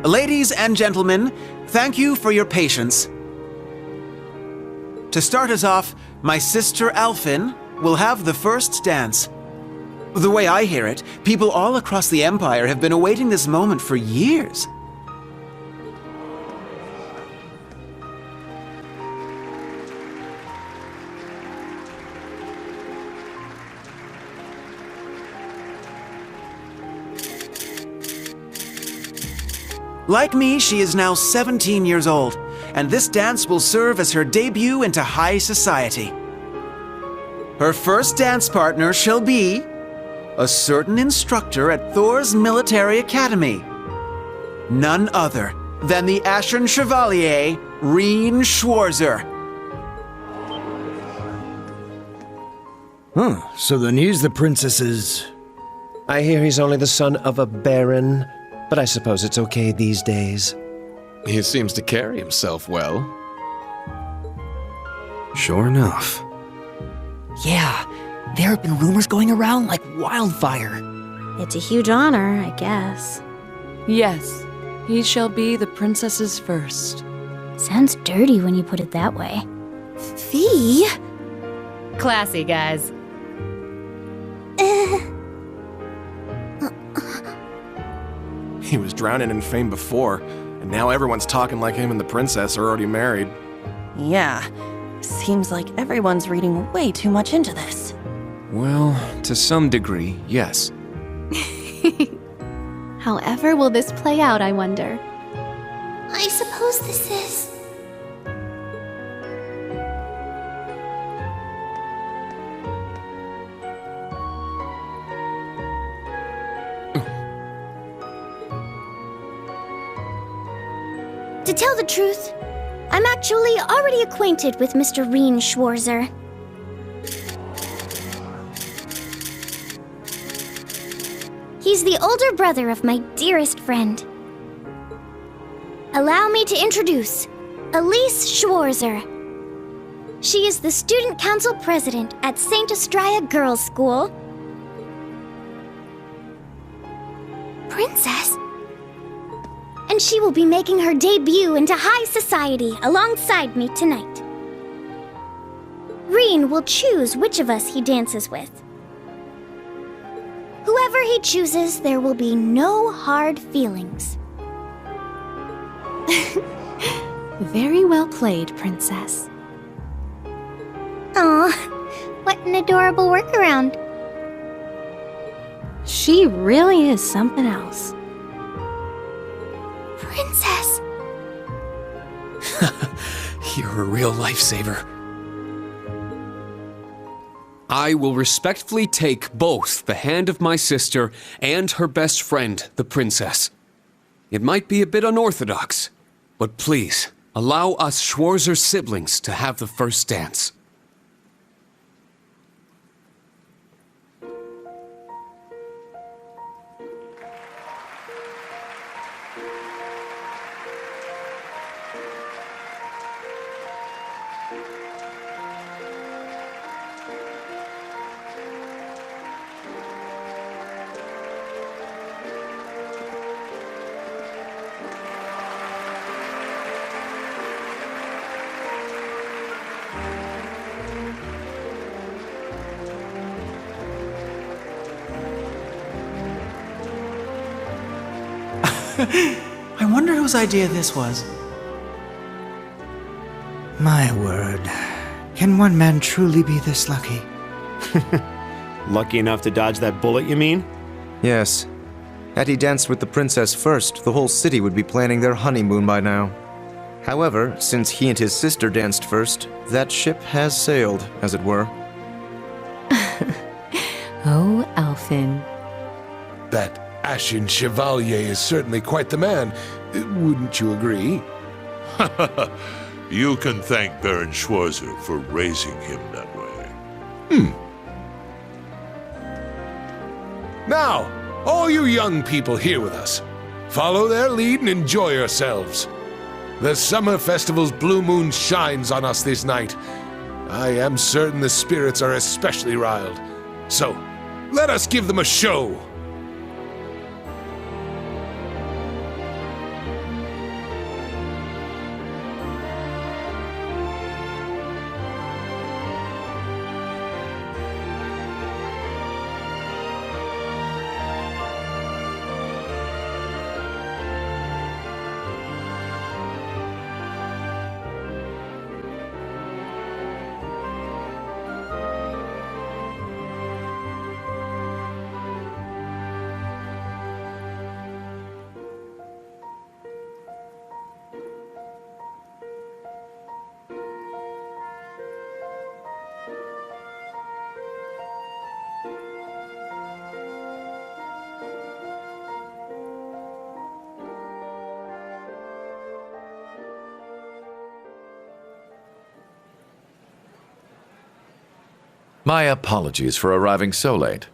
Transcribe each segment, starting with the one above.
Ladies and gentlemen, thank you for your patience. To start us off, my sister Alphin will have the first dance. The way I hear it, people all across the Empire have been awaiting this moment for years. Like me, she is now 17 years old, and this dance will serve as her debut into high society. Her first dance partner shall be a certain instructor at Thor's military academy. None other than the Ashen Chevalier, Rean Schwarzer. So then he's the princess's... I hear he's only the son of a baron, but I suppose it's okay these days. He seems to carry himself well. Sure enough. Yeah, there have been rumors going around like wildfire. It's a huge honor, I guess. Yes, he shall be the princess's first. Sounds dirty when you put it that way. Fee? Classy, guys. He was drowning in fame before, and now everyone's talking like him and the princess are already married. Yeah, seems like everyone's reading way too much into this. Well, to some degree, yes. However will this play out, I wonder? I suppose this is... To tell the truth, I'm actually already acquainted with Mr. Rean Schwarzer. He's the older brother of my dearest friend. Allow me to introduce Elise Schwarzer. She is the student council president at St. Estrella Girls' School. Princess? And she will be making her debut into high society alongside me tonight. Rean will choose which of us he dances with. Whoever he chooses, there will be no hard feelings. Very well played, Princess. Aw, what an adorable workaround. She really is something else. Princess! You're a real lifesaver. I will respectfully take both the hand of my sister and her best friend, the princess. It might be a bit unorthodox, but please, allow us Schwarzer siblings to have the first dance. I wonder whose idea this was. My word. Can one man truly be this lucky? Lucky enough to dodge that bullet, you mean? Yes. Had he danced with the princess first, the whole city would be planning their honeymoon by now. However, since he and his sister danced first, that ship has sailed, as it were. Oh, Alphin. That Ashen Chevalier is certainly quite the man. Wouldn't you agree? You can thank Baron Schwarzer for raising him that way. Now, all you young people here with us, follow their lead and enjoy yourselves. The summer festival's blue moon shines on us this night. I am certain the spirits are especially riled. So, let us give them a show. My apologies for arriving so late.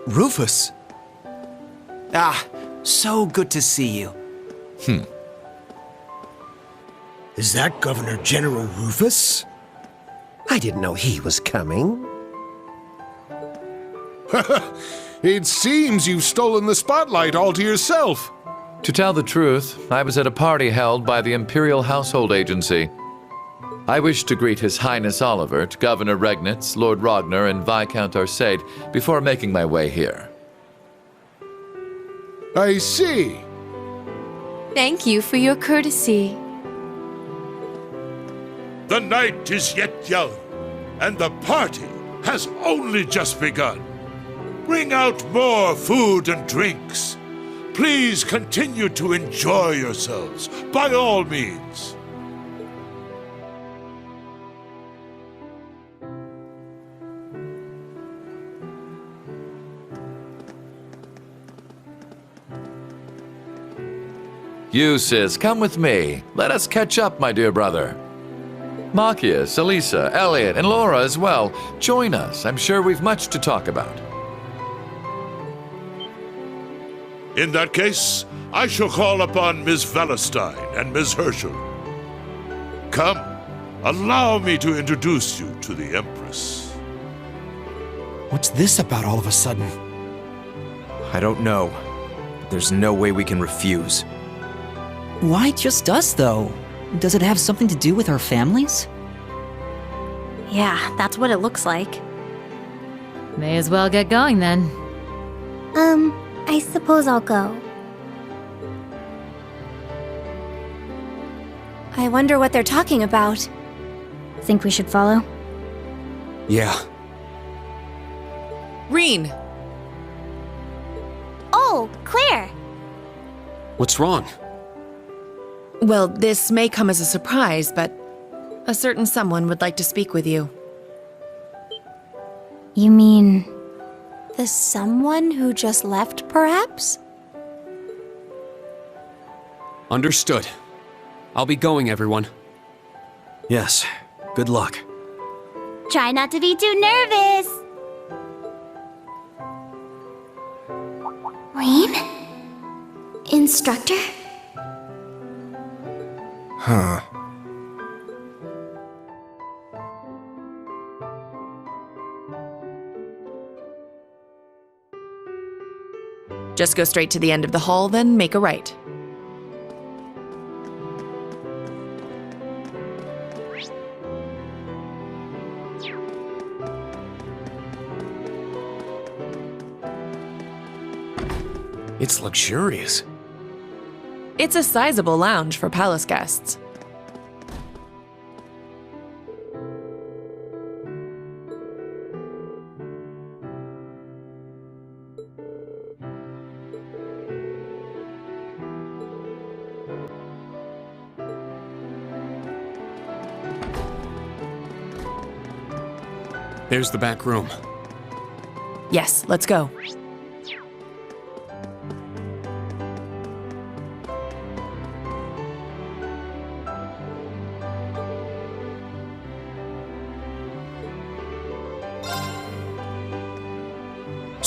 Rufus! Ah, so good to see you. Is that Governor General Rufus? I didn't know he was coming. It seems you've stolen the spotlight all to yourself. To tell the truth, I was at a party held by the Imperial Household Agency. I wish to greet His Highness Olivert, Governor Regnitz, Lord Ragnar, and Viscount Arcade before making my way here. I see. Thank you for your courtesy. The night is yet young, and the party has only just begun. Bring out more food and drinks. Please continue to enjoy yourselves, by all means. You, sis, come with me. Let us catch up, my dear brother. Machias, Elisa, Elliot, and Laura as well. Join us. I'm sure we've much to talk about. In that case, I shall call upon Ms. Valestein and Ms. Herschel. Come, allow me to introduce you to the Empress. What's this about all of a sudden? I don't know. There's no way we can refuse. Why just us, though? Does it have something to do with our families? Yeah, that's what it looks like. May as well get going then. I suppose I'll go. I wonder what they're talking about. Think we should follow? Yeah. Rean! Oh, Claire! What's wrong? Well, this may come as a surprise, but a certain someone would like to speak with you. You mean the someone who just left, perhaps? Understood. I'll be going, everyone. Yes. Good luck. Try not to be too nervous. Rean? Instructor? Huh. Just go straight to the end of the hall, then make a right. It's luxurious. It's a sizable lounge for palace guests. There's the back room. Yes, let's go.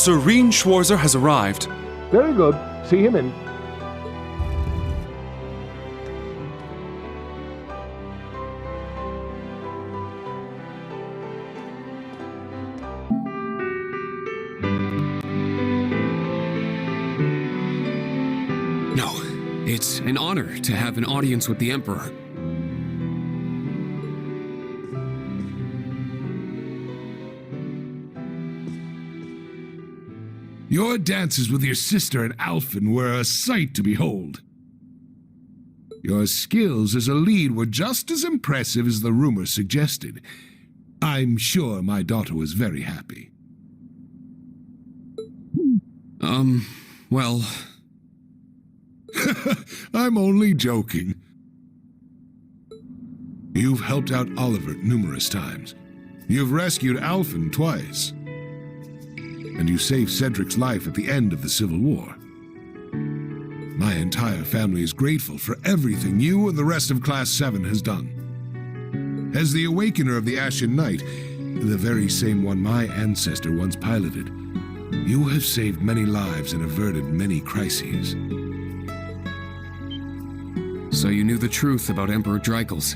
Sir Rean Schwarzer has arrived. Very good. See him in. No, it's an honor to have an audience with the Emperor. Your dances with your sister and Alphen were a sight to behold. Your skills as a lead were just as impressive as the rumor suggested. I'm sure my daughter was very happy. Well... I'm only joking. You've helped out Oliver numerous times. You've rescued Alphen twice. And you saved Cedric's life at the end of the Civil War. My entire family is grateful for everything you and the rest of Class 7 has done. As the Awakener of the Ashen Knight, the very same one my ancestor once piloted, you have saved many lives and averted many crises. So you knew the truth about Emperor Dreikels?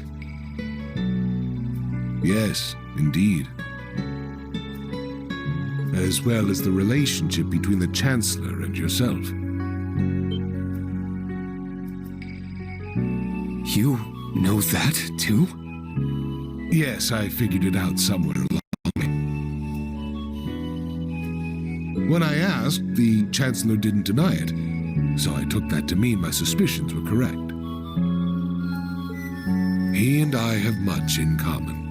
Yes, indeed. As well as the relationship between the Chancellor and yourself. You know that, too? Yes, I figured it out somewhat along the way. When I asked, the Chancellor didn't deny it, so I took that to mean my suspicions were correct. He and I have much in common.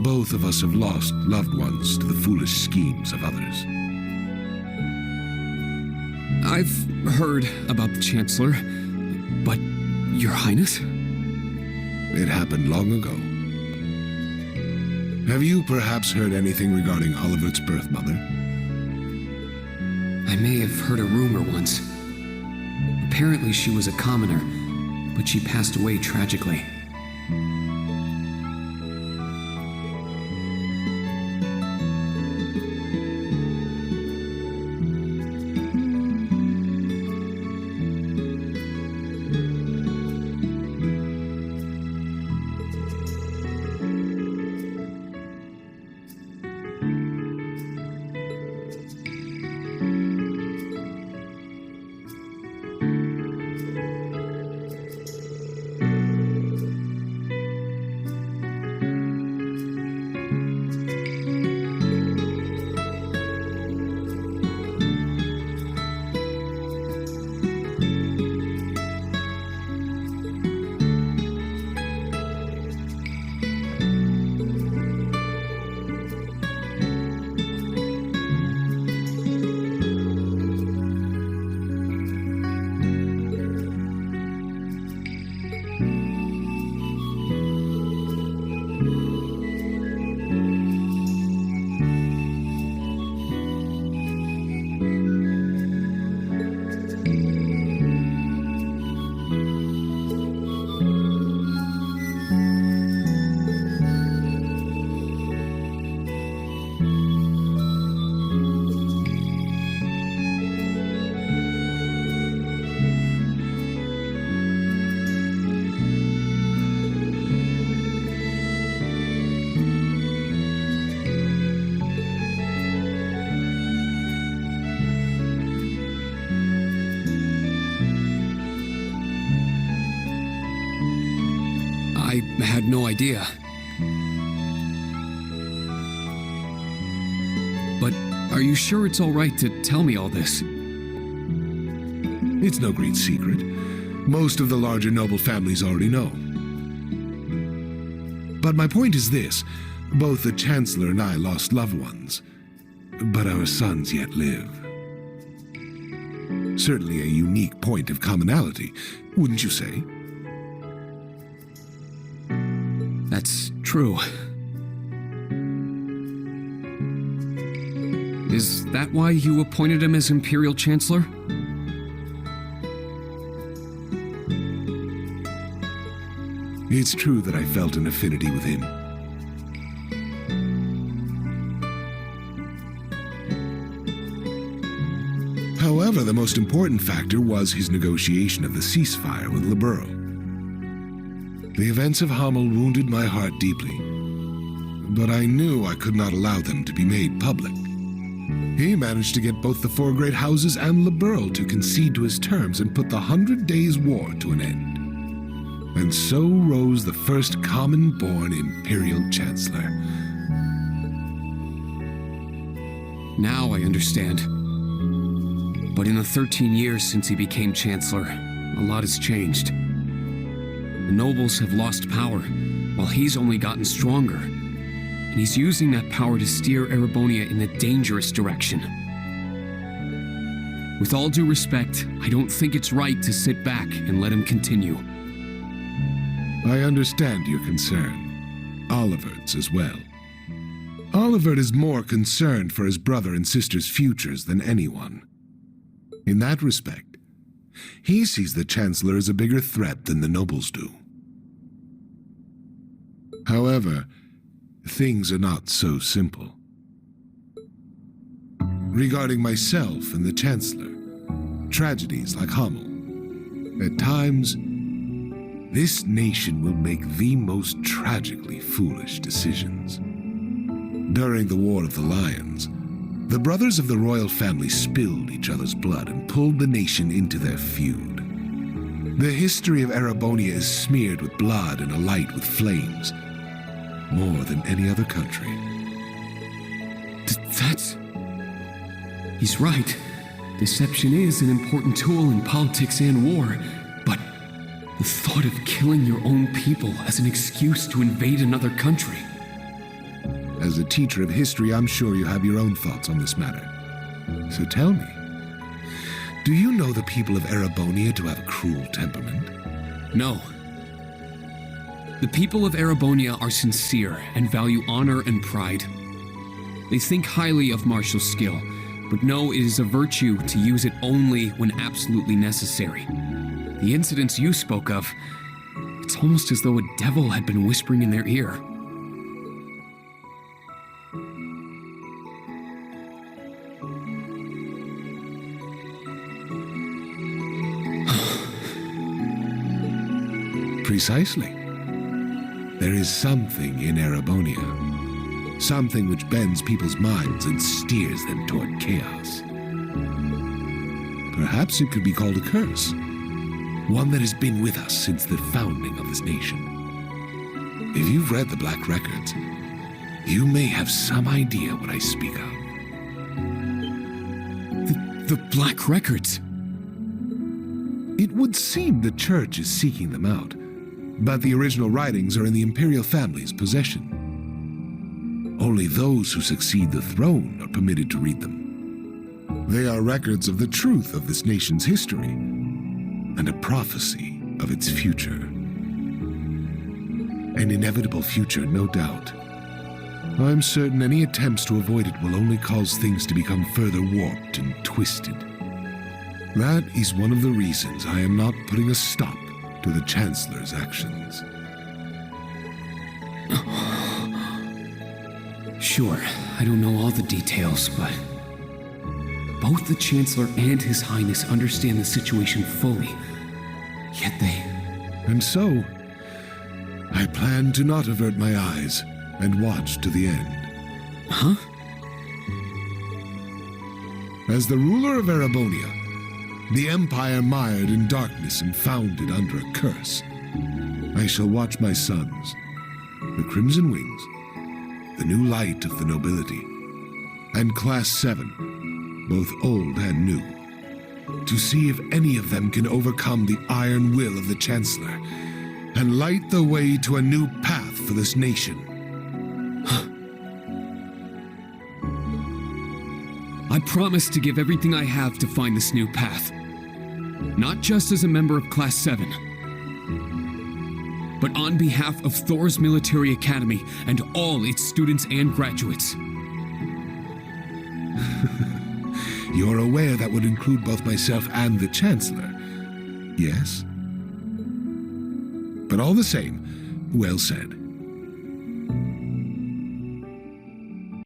Both of us have lost loved ones to the foolish schemes of others. I've heard about the Chancellor, but Your Highness? It happened long ago. Have you perhaps heard anything regarding Olivert's birth mother? I may have heard a rumor once. Apparently she was a commoner, but she passed away tragically. I had no idea. But are you sure it's all right to tell me all this? It's no great secret. Most of the larger noble families already know. But my point is this. Both the Chancellor and I lost loved ones. But our sons yet live. Certainly a unique point of commonality, wouldn't you say? That's true. Is that why you appointed him as Imperial Chancellor? It's true that I felt an affinity with him. However, the most important factor was his negotiation of the ceasefire with Liberl. The events of Hamel wounded my heart deeply, but I knew I could not allow them to be made public. He managed to get both the four great houses and Liberl to concede to his terms and put the 100 Days' War to an end. And so rose the first common-born Imperial Chancellor. Now I understand. But in the 13 years since he became Chancellor, a lot has changed. The nobles have lost power, while he's only gotten stronger. And he's using that power to steer Erebonia in a dangerous direction. With all due respect, I don't think it's right to sit back and let him continue. I understand your concern. Olivert's as well. Olivert is more concerned for his brother and sister's futures than anyone. In that respect, he sees the Chancellor as a bigger threat than the nobles do. However, things are not so simple. Regarding myself and the Chancellor, tragedies like Hamel, at times, this nation will make the most tragically foolish decisions. During the War of the Lions, the brothers of the royal family spilled each other's blood and pulled the nation into their feud. The history of Erebonia is smeared with blood and alight with flames, more than any other country. He's right. Deception is an important tool in politics and war, but the thought of killing your own people as an excuse to invade another country. As a teacher of history, I'm sure you have your own thoughts on this matter. So tell me, do you know the people of Erebonia to have a cruel temperament? No. The people of Erebonia are sincere and value honor and pride. They think highly of martial skill, but know it is a virtue to use it only when absolutely necessary. The incidents you spoke of, it's almost as though a devil had been whispering in their ear. Precisely. There is something in Erebonia. Something which bends people's minds and steers them toward chaos. Perhaps it could be called a curse. One that has been with us since the founding of this nation. If you've read the Black Records, you may have some idea what I speak of. The Black Records? It would seem the Church is seeking them out, but the original writings are in the Imperial family's possession. Only those who succeed the throne are permitted to read them. They are records of the truth of this nation's history, and a prophecy of its future. An inevitable future, no doubt. I'm certain any attempts to avoid it will only cause things to become further warped and twisted. That is one of the reasons I am not putting a stop to the Chancellor's actions. Sure, I don't know all the details, but both the Chancellor and His Highness understand the situation fully, yet they... And so, I plan to not avert my eyes and watch to the end. Huh? As the ruler of Erebonia, the empire mired in darkness and founded under a curse, I shall watch my sons, the Crimson Wings, the new light of the nobility, and Class 7, both old and new, to see if any of them can overcome the iron will of the Chancellor and light the way to a new path for this nation. I promise to give everything I have to find this new path. Not just as a member of Class 7, but on behalf of Thor's Military Academy and all its students and graduates. You're aware that would include both myself and the Chancellor, yes? But all the same, well said.